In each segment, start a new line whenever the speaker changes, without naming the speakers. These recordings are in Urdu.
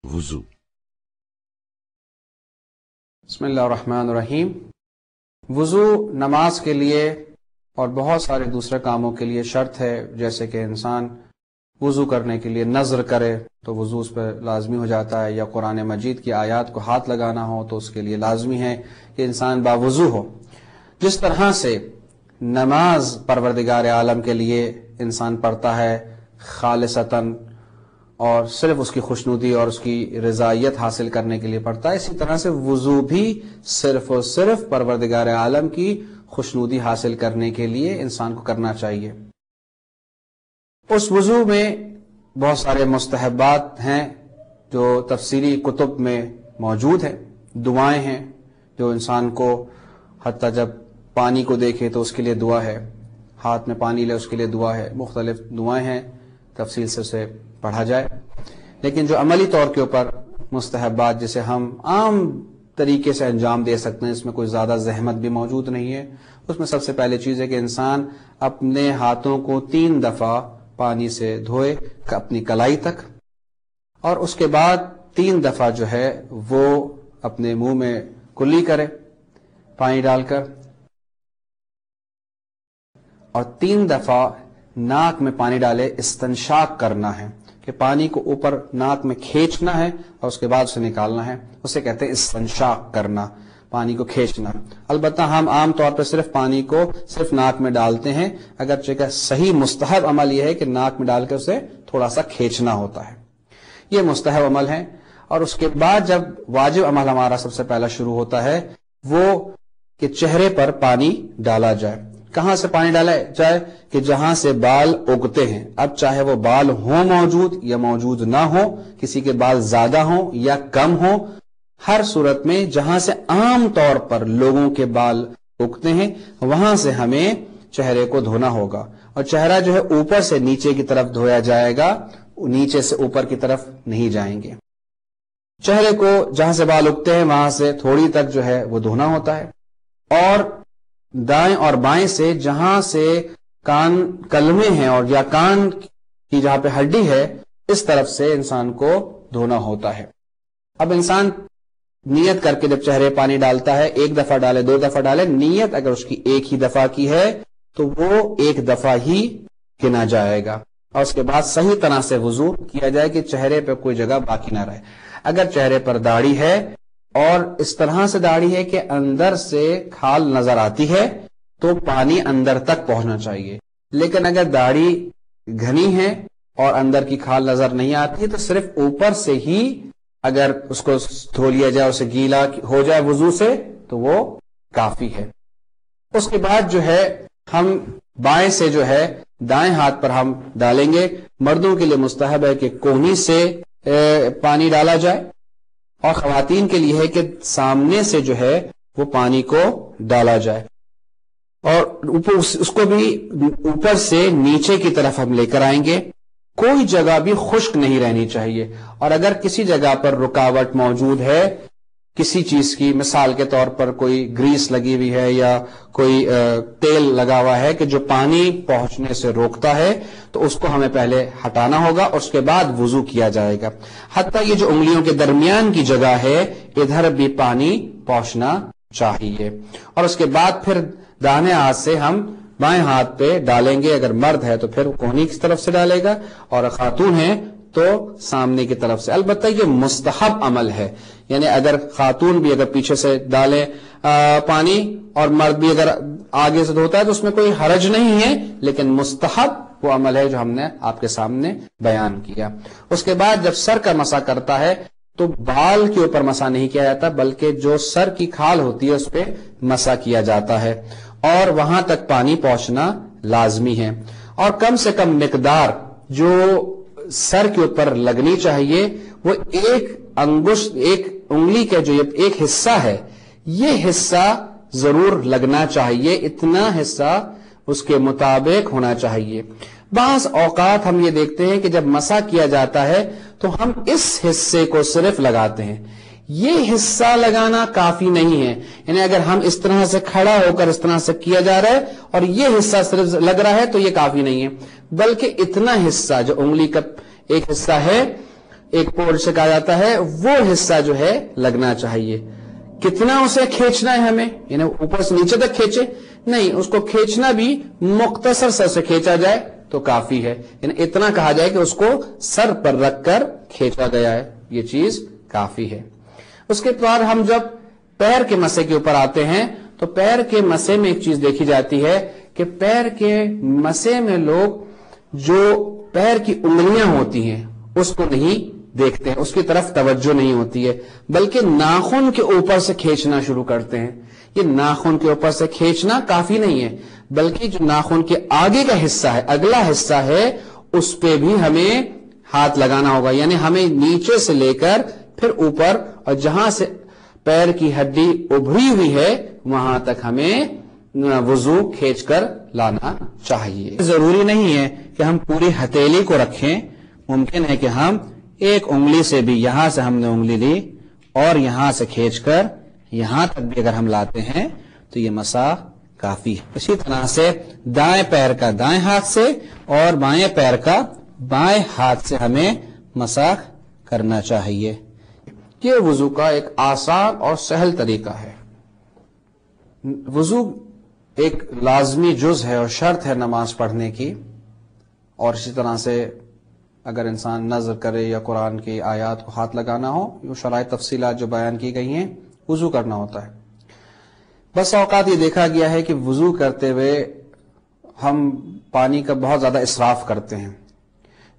وضو۔
بسم اللہ الرحمن الرحیم۔ وضو نماز کے لیے اور بہت سارے دوسرے کاموں کے لیے شرط ہے، جیسے کہ انسان وضو کرنے کے لیے نظر کرے تو وضو اس پہ لازمی ہو جاتا ہے، یا قرآن مجید کی آیات کو ہاتھ لگانا ہو تو اس کے لیے لازمی ہے کہ انسان باوضو ہو۔ جس طرح سے نماز پروردگار عالم کے لیے انسان پڑھتا ہے خالصتاً اور صرف اس کی خوشنودی اور اس کی رضائیت حاصل کرنے کے لیے پڑھتا ہے، اسی طرح سے وضو بھی صرف اور صرف پروردگار عالم کی خوشنودی حاصل کرنے کے لیے انسان کو کرنا چاہیے۔ اس وضو میں بہت سارے مستحبات ہیں جو تفسیری کتب میں موجود ہیں، دعائیں ہیں جو انسان کو حتیٰ جب پانی کو دیکھے تو اس کے لیے دعا ہے، ہاتھ میں پانی لے اس کے لیے دعا ہے، مختلف دعائیں ہیں، تفصیل سے اسے پڑھا جائے۔ لیکن جو عملی طور کے اوپر مستحبات جسے ہم عام طریقے سے انجام دے سکتے ہیں، اس میں کوئی زیادہ زحمت بھی موجود نہیں ہے، اس میں سب سے پہلے چیز ہے کہ انسان اپنے ہاتھوں کو 3 دفعہ پانی سے دھوئے اپنی کلائی تک، اور اس کے بعد 3 دفعہ جو ہے وہ اپنے منہ میں کلی کرے پانی ڈال کر، اور 3 دفعہ ناک میں پانی ڈالے۔ استنشاق کرنا ہے کہ پانی کو اوپر ناک میں کھینچنا ہے اور اس کے بعد اسے نکالنا ہے، اسے کہتے ہیں استنشاق کرنا، پانی کو کھینچنا۔ البتہ ہم عام طور پہ صرف پانی کو صرف ناک میں ڈالتے ہیں، اگرچہ کہ صحیح مستحب عمل یہ ہے کہ ناک میں ڈال کے اسے تھوڑا سا کھینچنا ہوتا ہے، یہ مستحب عمل ہے۔ اور اس کے بعد جب واجب عمل ہمارا سب سے پہلا شروع ہوتا ہے وہ کہ چہرے پر پانی ڈالا جائے۔ کہاں سے پانی ڈالا جائے؟ کہ جہاں سے بال اگتے ہیں، اب چاہے وہ بال ہوں موجود یا موجود نہ ہو، کسی کے بال زیادہ ہوں یا کم ہوں، ہر صورت میں جہاں سے عام طور پر لوگوں کے بال اگتے ہیں وہاں سے ہمیں چہرے کو دھونا ہوگا، اور چہرہ جو ہے اوپر سے نیچے کی طرف دھویا جائے گا، نیچے سے اوپر کی طرف نہیں جائیں گے۔ چہرے کو جہاں سے بال اگتے ہیں وہاں سے تھوڑی تک جو ہے وہ دھونا ہوتا ہے، اور دائیں اور بائیں سے جہاں سے کان کلمے ہیں اور یا کان کی جہاں پہ ہڈی ہے اس طرف سے انسان کو دھونا ہوتا ہے۔ اب انسان نیت کر کے جب چہرے پانی ڈالتا ہے، 1 دفعہ ڈالے 2 دفعہ ڈالے، نیت اگر اس کی 1 ہی دفعہ کی ہے تو وہ 1 دفعہ ہی گنا جائے گا، اور اس کے بعد صحیح طرح سے وضو کیا جائے کہ چہرے پہ کوئی جگہ باقی نہ رہے۔ اگر چہرے پر داڑھی ہے اور اس طرح سے داڑھی ہے کہ اندر سے کھال نظر آتی ہے تو پانی اندر تک پہنچنا چاہیے، لیکن اگر داڑھی گھنی ہے اور اندر کی کھال نظر نہیں آتی تو صرف اوپر سے ہی اگر اس کو دھو لیا جائے، اسے گیلا ہو جائے وضو سے تو وہ کافی ہے۔ اس کے بعد جو ہے ہم بائیں سے جو ہے دائیں ہاتھ پر ہم ڈالیں گے۔ مردوں کے لیے مستحب ہے کہ کونی سے پانی ڈالا جائے، اور خواتین کے لیے ہے کہ سامنے سے جو ہے وہ پانی کو ڈالا جائے، اور اس کو بھی اوپر سے نیچے کی طرف ہم لے کر آئیں گے۔ کوئی جگہ بھی خشک نہیں رہنی چاہیے، اور اگر کسی جگہ پر رکاوٹ موجود ہے کسی چیز کی، مثال کے طور پر کوئی گریس لگی ہوئی ہے یا کوئی تیل لگا ہوا ہے کہ جو پانی پہنچنے سے روکتا ہے، تو اس کو ہمیں پہلے ہٹانا ہوگا اور اس کے بعد وضو کیا جائے گا۔ حتیٰ یہ جو انگلیوں کے درمیان کی جگہ ہے ادھر بھی پانی پہنچنا چاہیے، اور اس کے بعد پھر داہنے ہاتھ سے ہم بائیں ہاتھ پہ ڈالیں گے۔ اگر مرد ہے تو پھر کونی کی طرف سے ڈالے گا، اور خاتون ہے تو سامنے کی طرف سے۔ البتہ یہ مستحب عمل ہے، یعنی اگر خاتون بھی اگر پیچھے سے ڈالے پانی اور مرد بھی اگر آگے سے دھوتا ہے تو اس میں کوئی حرج نہیں ہے، لیکن مستحب وہ عمل ہے جو ہم نے آپ کے سامنے بیان کیا۔ اس کے بعد جب سر کا مسح کرتا ہے تو بال کے اوپر مسح نہیں کیا جاتا، بلکہ جو سر کی کھال ہوتی ہے اس پہ مسح کیا جاتا ہے، اور وہاں تک پانی پہنچنا لازمی ہے، اور کم سے کم مقدار جو سر کے اوپر لگنی چاہیے وہ 1 انگلی کا جو ایک حصہ ہے یہ حصہ ضرور لگنا چاہیے، اتنا حصہ اس کے مطابق ہونا چاہیے۔ بعض اوقات ہم یہ دیکھتے ہیں کہ جب مسح کیا جاتا ہے تو ہم اس حصے کو صرف لگاتے ہیں، یہ حصہ لگانا کافی نہیں ہے، یعنی اگر ہم اس طرح سے کھڑا ہو کر اس طرح سے کیا جا رہا ہے اور یہ حصہ صرف لگ رہا ہے تو یہ کافی نہیں ہے، بلکہ اتنا حصہ جو انگلی کا ایک حصہ ہے ایک پور سے کہا جاتا ہے وہ حصہ جو ہے لگنا چاہیے. کتنا اسے کھینچنا ہے ہمیں, یعنی اوپر سے نیچے تک کھینچے نہیں, اس کو کھینچنا بھی مختصر سر سے کھینچا جائے تو کافی ہے, یعنی اتنا کہا جائے کہ اس کو سر پر رکھ کر کھینچا گیا ہے, یہ چیز کافی ہے. اس کے بعد ہم جب پیر کے مسے کے اوپر آتے ہیں تو پیر کے مسے میں ایک چیز دیکھی جاتی ہے کہ پیر کے مسے میں لوگ جو پیر کی انگلیاں ہوتی ہیں اس کو نہیں دیکھتے ہیں, اس کی طرف توجہ نہیں ہوتی ہے, بلکہ ناخن کے اوپر سے کھینچنا شروع کرتے ہیں. یہ ناخن کے اوپر سے کھینچنا کافی نہیں ہے, بلکہ جو ناخن کے آگے کا حصہ ہے, اگلا حصہ ہے, اس پہ بھی ہمیں ہاتھ لگانا ہوگا. یعنی ہمیں نیچے سے لے کر پھر اوپر, اور جہاں سے پیر کی ہڈی ابھری ہوئی ہے وہاں تک ہمیں وضو کھینچ کر لانا چاہیے. ضروری نہیں ہے کہ ہم پوری ہتھیلی کو رکھیں, ممکن ہے کہ ہم ایک انگلی سے بھی, یہاں سے ہم نے انگلی لی اور یہاں سے کھینچ کر یہاں تک بھی اگر ہم لاتے ہیں تو یہ مسا کافی ہے. اسی طرح سے دائیں پیر کا دائیں ہاتھ سے اور بائیں پیر کا بائیں ہاتھ سے ہمیں مسا کرنا چاہیے. یہ وضو کا ایک آسان اور سہل طریقہ ہے. وضو ایک لازمی جز ہے اور شرط ہے نماز پڑھنے کی, اور اسی طرح سے اگر انسان نظر کرے یا قرآن کی آیات کو ہاتھ لگانا ہو, یہ شرائط تفصیلات جو بیان کی گئی ہیں, وضو کرنا ہوتا ہے. بس اوقات یہ دیکھا گیا ہے کہ وضو کرتے ہوئے ہم پانی کا بہت زیادہ اسراف کرتے ہیں,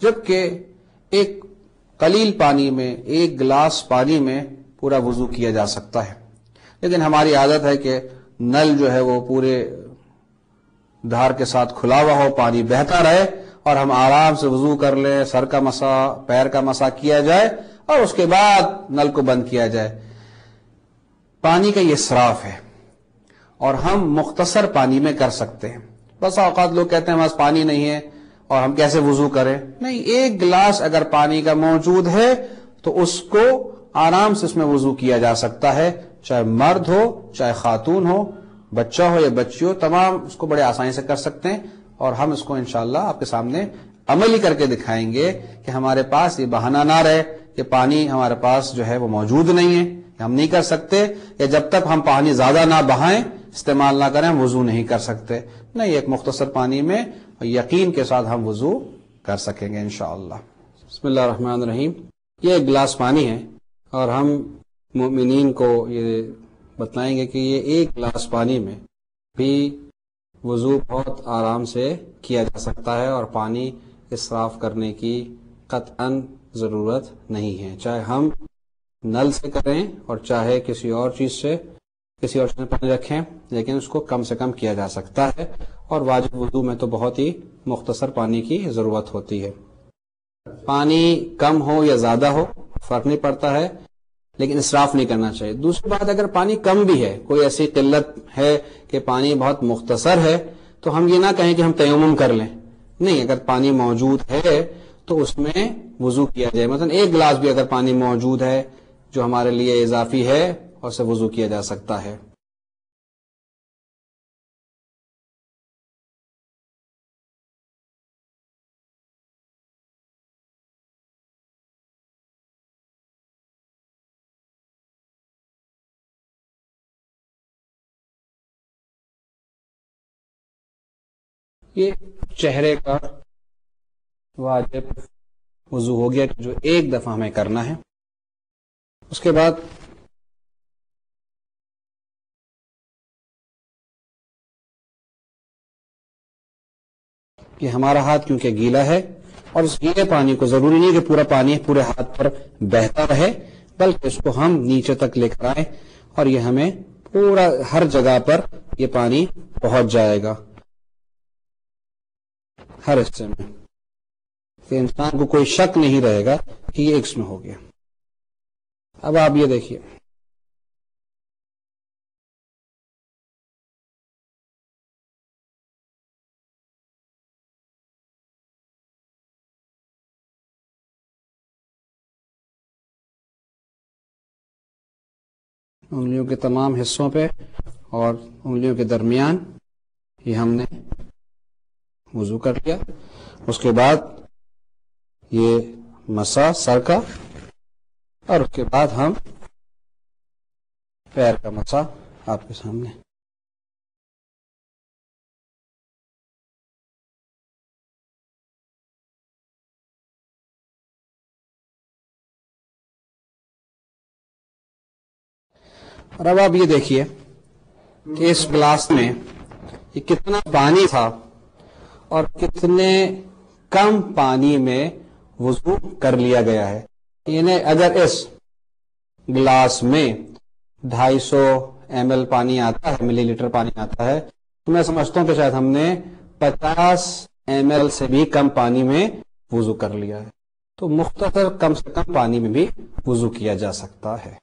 جبکہ ایک قلیل پانی میں, ایک گلاس پانی میں پورا وضو کیا جا سکتا ہے. لیکن ہماری عادت ہے کہ نل جو ہے وہ پورے دھار کے ساتھ کھلا ہوا ہو, پانی بہتا رہے اور ہم آرام سے وضو کر لیں, سر کا مسا, پیر کا مسا کیا جائے اور اس کے بعد نل کو بند کیا جائے. پانی کا یہ اسراف ہے اور ہم مختصر پانی میں کر سکتے ہیں. بس اوقات لوگ کہتے ہیں ہمارے پاس پانی نہیں ہے اور ہم کیسے وضو کریں. نہیں, ایک گلاس اگر پانی کا موجود ہے تو اس کو آرام سے اس میں وضو کیا جا سکتا ہے, چاہے مرد ہو چاہے خاتون ہو, بچہ ہو یا بچی ہو, تمام اس کو بڑے آسانی سے کر سکتے ہیں. اور ہم اس کو انشاءاللہ آپ کے سامنے عملی کر کے دکھائیں گے کہ ہمارے پاس یہ بہانہ نہ رہے کہ پانی ہمارے پاس جو ہے وہ موجود نہیں ہے, ہم نہیں کر سکتے, یا جب تک ہم پانی زیادہ نہ بہائیں, استعمال نہ کریں, ہم وضو نہیں کر سکتے. نہیں, ایک مختصر پانی میں یقین کے ساتھ ہم وضو کر سکیں گے انشاءاللہ. بسم اللہ الرحمن الرحیم. یہ ایک گلاس پانی ہے اور ہم مومنین کو یہ بتلائیں گے کہ یہ ایک گلاس پانی میں بھی وضو بہت آرام سے کیا جا سکتا ہے اور پانی اسراف کرنے کی قطعاً ضرورت نہیں ہے, چاہے ہم نل سے کریں اور چاہے کسی اور چیز سے پانی رکھیں, لیکن اس کو کم سے کم کیا جا سکتا ہے. اور واجب وضو میں تو بہت ہی مختصر پانی کی ضرورت ہوتی ہے. پانی کم ہو یا زیادہ ہو فرق نہیں پڑتا ہے, لیکن اسراف نہیں کرنا چاہیے. دوسری بات, اگر پانی کم بھی ہے, کوئی ایسی قلت ہے کہ پانی بہت مختصر ہے, تو ہم یہ نہ کہیں کہ ہم تیمم کر لیں. نہیں, اگر پانی موجود ہے تو اس میں وضو کیا جائے. مثلا ایک گلاس بھی اگر پانی موجود ہے جو ہمارے لیے اضافی ہے, اور اسے وضو کیا جا سکتا ہے. یہ چہرے کا واجب وضو ہو گیا جو ایک دفعہ ہمیں کرنا ہے. اس کے بعد کہ ہمارا ہاتھ کیونکہ گیلا ہے, اور اس گیلے پانی کو ضروری نہیں کہ پورا پانی پورے ہاتھ پر بہتا رہے, بلکہ اس کو ہم نیچے تک لے کر آئیں اور یہ ہمیں پورا ہر جگہ پر یہ پانی پہنچ جائے گا, ہر حصے میں, کہ انسان کو کوئی شک نہیں رہے گا کہ یہ ایک میں ہو گیا. اب آپ یہ دیکھیے, انگلیوں کے تمام حصوں پہ اور انگلیوں کے درمیان یہ ہم نے وضو کر لیا. اس کے بعد یہ مسا سر کا اور اس کے بعد ہم پیر کا مسح آپ کے سامنے. اور اب آپ یہ دیکھیے کہ اس گلاس میں یہ کتنا پانی تھا اور کتنے کم پانی میں وضو کر لیا گیا ہے. یعنی اگر اس گلاس میں 250 ml پانی آتا ہے، ملی لیٹر پانی آتا ہے، تو میں سمجھتا ہوں کہ شاید ہم نے 50 ml سے بھی کم پانی میں وضو کر لیا ہے. تو مختصر کم سے کم پانی میں بھی وضو کیا جا سکتا ہے.